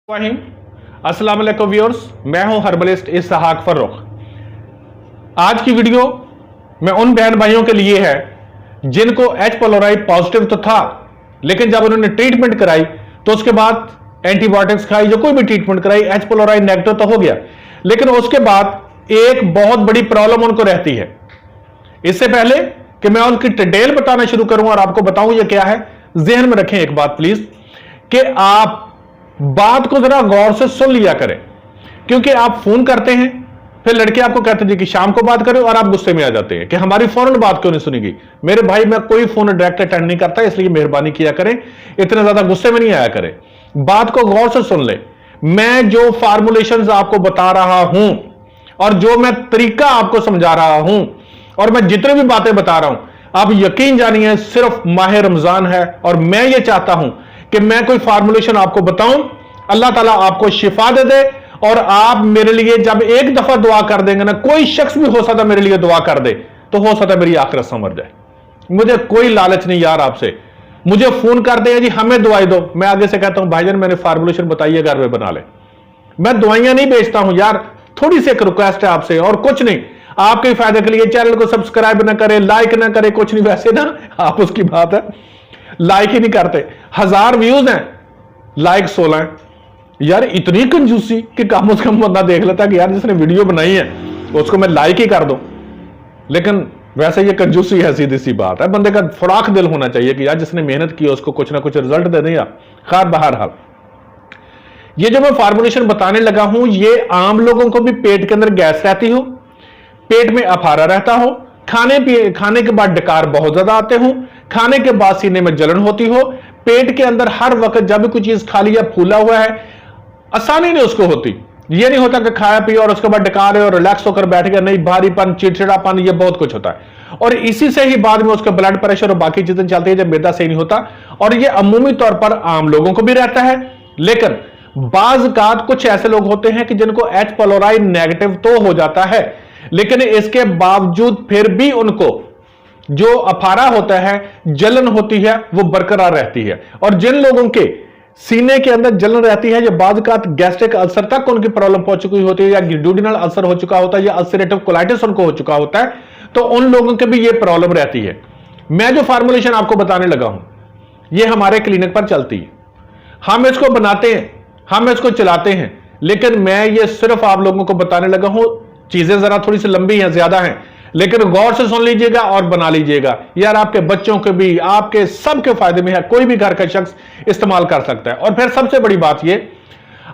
वाहिम अस्सलाम वालेकुम व्यूअर्स, मैं हूं हर्बलिस्ट इसहाक फर्रुख। आज की वीडियो मैं उन बहन भाइयों के लिए है जिनको एच पॉलोराई पॉजिटिव तो था, लेकिन जब उन्होंने ट्रीटमेंट कराई तो उसके बाद एंटीबायोटिक्स खाई, जो कोई भी ट्रीटमेंट कराई, एच पॉलोराई नेगेटिव तो हो गया, लेकिन उसके बाद एक बहुत बड़ी प्रॉब्लम उनको रहती है। इससे पहले कि मैं उनकी डिटेल बताना शुरू करूं और आपको बताऊं ये क्या है, जहन में रखें एक बात प्लीज, कि आप बात को जरा गौर से सुन लिया करें, क्योंकि आप फोन करते हैं, फिर लड़के आपको कहते हैं कि शाम को बात करें, और आप गुस्से में आ जाते हैं कि हमारी फौरन बात क्यों नहीं सुनेगी। मेरे भाई, मैं कोई फोन डायरेक्ट अटेंड नहीं करता, इसलिए मेहरबानी किया करें, इतने ज्यादा गुस्से में नहीं आया करें, बात को गौर से सुन ले। मैं जो फार्मूलेशंस आपको बता रहा हूं और जो मैं तरीका आपको समझा रहा हूं और मैं जितनी भी बातें बता रहा हूं, आप यकीन जानिए सिर्फ माह रमजान है और मैं ये चाहता हूं कि मैं कोई फार्मूलेशन आपको बताऊं, अल्लाह ताला आपको शिफा दे दे, और आप मेरे लिए जब एक दफा दुआ कर देंगे ना, कोई शख्स भी हो सकता मेरे लिए दुआ कर दे तो हो सकता मेरी आखिरत संवर जाए। मुझे कोई लालच नहीं यार आपसे, मुझे फोन कर दे जी हमें दवाई दो, मैं आगे से कहता हूं भाईजान मैंने फार्मूलेशन बताइए, घर में बना ले। मैं दवाइयां नहीं बेचता हूं यार, थोड़ी सी एक रिक्वेस्ट है आपसे और कुछ नहीं, आपके फायदे के लिए चैनल को सब्सक्राइब ना करें, लाइक ना करें, कुछ नहीं, वैसे ना आप उसकी बात है, लाइक ही नहीं करते, 1000 व्यूज हैं, लाइक 16 है। यार इतनी कंजूसी कि कम से कम बंदा देख लेता कि यार जिसने वीडियो बनाई है उसको मैं लाइक ही कर दूं, लेकिन वैसे ये कंजूसी है, सीधी सी बात है। बंदे का फराख दिल होना चाहिए कि यार जिसने मेहनत की उसको कुछ ना कुछ रिजल्ट दे दें। खैर बहरहाल, ये जो मैं फार्मूलेशन बताने लगा हूं, ये आम लोगों को भी पेट के अंदर गैस रहती हो, पेट में अफारा रहता हो, खाने के बाद डकार बहुत ज्यादा आते हो, खाने के बाद सीने में जलन होती हो, पेट के अंदर हर वक्त जब भी कोई चीज खा लिया फूला हुआ है, आसानी नहीं उसको होती। ये नहीं होता कि खाया पिया और उसके बाद डकार है और रिलैक्स होकर बैठ गया, नहीं, भारीपन, चिड़चिड़ापन, ये बहुत कुछ होता है, और इसी से ही बाद में उसका ब्लड प्रेशर और बाकी चीजें चलती है जब मैदा सही नहीं होता, और ये अमूमी तौर पर आम लोगों को भी रहता है। लेकिन बाज़ कुछ ऐसे लोग होते हैं कि जिनको एच पॉलोराई नेगेटिव तो हो जाता है, लेकिन इसके बावजूद फिर भी उनको जो अफारा होता है, जलन होती है, वो बरकरार रहती है। और जिन लोगों के सीने के अंदर जलन रहती है, या बाज़ गैस्ट्रिक अल्सर तक उनकी प्रॉब्लम पहुंच चुकी होती है, या ड्यूडिनल अल्सर हो चुका होता है, या अल्सरेटिव कोलाइटिस उनको हो चुका होता है, तो उन लोगों के भी ये प्रॉब्लम रहती है। मैं जो फार्मूलेशन आपको बताने लगा हूं, ये हमारे क्लिनिक पर चलती है, हम इसको बनाते हैं, हम इसको चलाते हैं, लेकिन मैं ये सिर्फ आप लोगों को बताने लगा हूं। चीजें जरा थोड़ी सी लंबी हैं, ज्यादा हैं, लेकिन गौर से सुन लीजिएगा और बना लीजिएगा यार, आपके बच्चों के भी, आपके सबके फायदे में है, कोई भी घर का शख्स इस्तेमाल कर सकता है। और फिर सबसे बड़ी बात ये,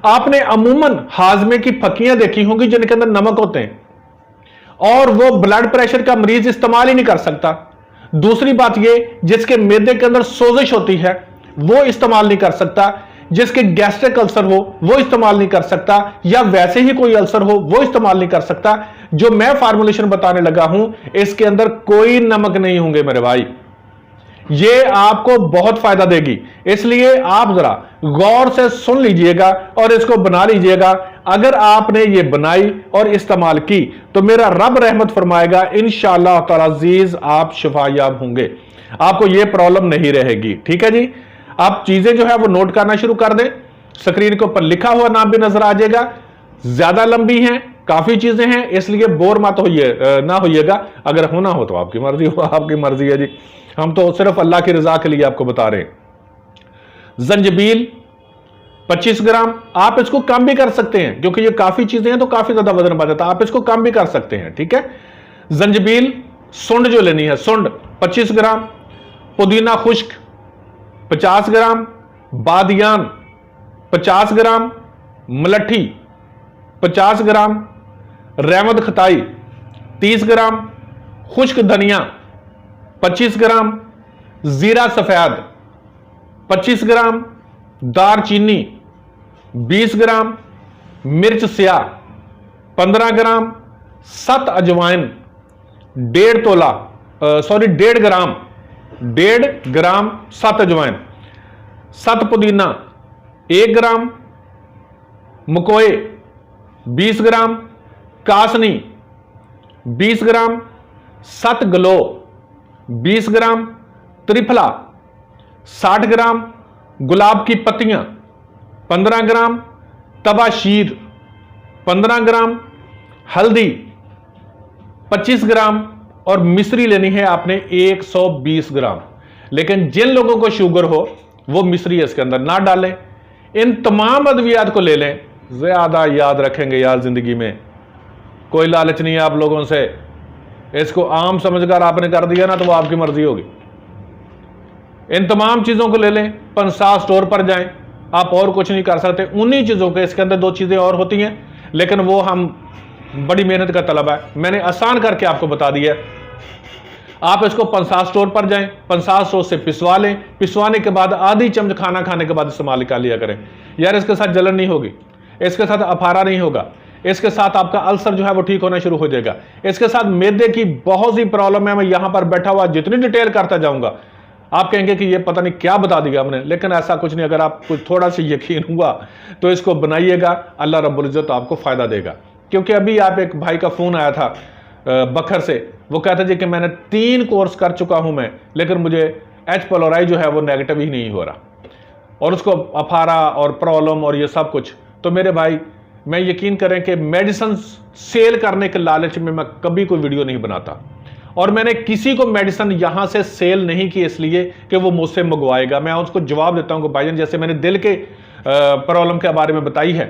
आपने अमूमन हाजमे की फकियां देखी होंगी जिनके अंदर नमक होते हैं, और वो ब्लड प्रेशर का मरीज इस्तेमाल ही नहीं कर सकता। दूसरी बात ये, जिसके मैदे के अंदर सोजिश होती है वो इस्तेमाल नहीं कर सकता, जिसके गैस्ट्रिक अल्सर हो वो इस्तेमाल नहीं कर सकता, या वैसे ही कोई अल्सर हो वो इस्तेमाल नहीं कर सकता। जो मैं फार्मूलेशन बताने लगा हूं, इसके अंदर कोई नमक नहीं होंगे मेरे भाई, ये आपको बहुत फायदा देगी, इसलिए आप जरा गौर से सुन लीजिएगा और इसको बना लीजिएगा। अगर आपने ये बनाई और इस्तेमाल की तो मेरा रब रहमत फरमाएगा, इंशाअल्लाह ताला अजीज आप शिफायाब होंगे, आपको ये प्रॉब्लम नहीं रहेगी। ठीक है जी, आप चीजें जो है वो नोट करना शुरू कर दें, स्क्रीन के ऊपर लिखा हुआ नाम भी नजर आ जाएगा। ज्यादा लंबी हैं, काफी चीजें हैं, इसलिए बोर मत होइए ना होइएगा, अगर होना हो तो आपकी मर्जी हो, आपकी मर्जी है जी, हम तो सिर्फ अल्लाह की रजा के लिए आपको बता रहे हैं। जंजबील 25 ग्राम, आप इसको कम भी कर सकते हैं क्योंकि ये काफी चीजें हैं तो काफी ज्यादा वजन बढ़ जाता है, आप इसको कम भी कर सकते हैं। ठीक है, जंजबील, सुंड जो लेनी है, सुंड 25 ग्राम, पुदीना खुश्क 50 ग्राम, बादियान 50 ग्राम, मलट्ठी 50 ग्राम, रहमत खताई 30 ग्राम, खुश्क धनिया 25 ग्राम, जीरा सफेद 25 ग्राम, दारचीनी 20 ग्राम, मिर्च स्याह 15 ग्राम, 7 अजवाइन 1.5 तोला, सॉरी 1.5 ग्राम 7 अजवाइन, 7 पुदीना 1 ग्राम, मकोए 20 ग्राम, कासनी 20 ग्राम, 7 गलो 20 ग्राम, त्रिफला 60 ग्राम, गुलाब की पत्तियां 15 ग्राम, तबाशीर 15 ग्राम, हल्दी 25 ग्राम और मिश्री लेनी है आपने 120 ग्राम। लेकिन जिन लोगों को शुगर हो वो मिश्री इसके अंदर ना डालें। इन तमाम अद्वियात को ले लें, ज्यादा याद रखेंगे यार जिंदगी में। कोई लालच नहीं है आप लोगों से, इसको आम समझकर आपने कर दिया ना तो वो आपकी मर्जी होगी। इन तमाम चीजों को ले लें, पंसा स्टोर पर जाएं, आप और कुछ नहीं कर सकते। उन्हीं चीजों के इसके अंदर 2 चीजें और होती हैं, लेकिन वो हम बड़ी मेहनत का तलब है, मैंने आसान करके आपको बता दिया। आप इसको पंसा स्टोर पर जाएं, पंसा स्टोर से पिसवा लें, पिसवाने के बाद आधी चम्मच खाना खाने के बाद इस्तेमाल निकाल लिया करें। यार इसके साथ जलन नहीं होगी, इसके साथ अफारा नहीं होगा, इसके साथ आपका अल्सर जो है वो ठीक होना शुरू हो जाएगा। इसके साथ मैदे की बहुत सी प्रॉब्लम है, मैं यहां पर बैठा हुआ जितनी डिटेल करता जाऊंगा आप कहेंगे कि ये पता नहीं क्या बता दिया हमने, लेकिन ऐसा कुछ नहीं। अगर आपको थोड़ा सा यकीन हुआ तो इसको बनाइएगा, अल्लाह रब्बुल इज्जत आपको फायदा देगा। क्योंकि अभी आप एक भाई का फोन आया था बखर से, वो कहता जी कि मैंने 3 कोर्स कर चुका हूं मैं, लेकिन मुझे एच पेलोराई जो है वो नेगेटिव ही नहीं हो रहा, और उसको अफारा और प्रॉब्लम और ये सब कुछ। तो मेरे भाई मैं यकीन करें कि मेडिसिन सेल करने के लालच में मैं कभी कोई वीडियो नहीं बनाता, और मैंने किसी को मेडिसिन यहां से सेल नहीं की इसलिए कि वो मुझसे मंगवाएगा। मैं उसको जवाब देता हूं कि भाईजान जैसे मैंने दिल के प्रॉब्लम के बारे में बताई है,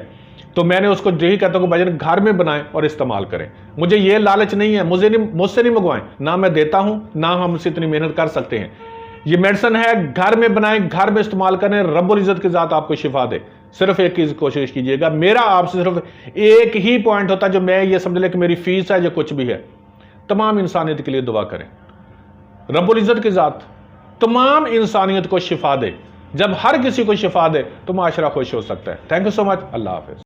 तो मैंने उसको यही कहता हूं कि भाईजान घर में बनाएं और इस्तेमाल करें। मुझे ये लालच नहीं है, मुझसे नहीं मंगवाएं, ना मैं देता हूं ना हमसे इतनी मेहनत कर सकते हैं। ये मेडिसिन है, घर में बनाएं, घर में इस्तेमाल करें, रब्बुल इज्जत की जात आपको शिफा दे। सिर्फ एक चीज कोशिश कीजिएगा, मेरा आपसे सिर्फ एक ही पॉइंट होता है जो मैं ये समझ ले कि मेरी फीस है या कुछ भी है, तमाम इंसानियत के लिए दुआ करें, रब्बुल इज्जत की जात तमाम इंसानियत को शिफा दे। जब हर किसी को शिफा दे तो माशरा खुश हो सकता है। Thank you so much, Allah Hafiz.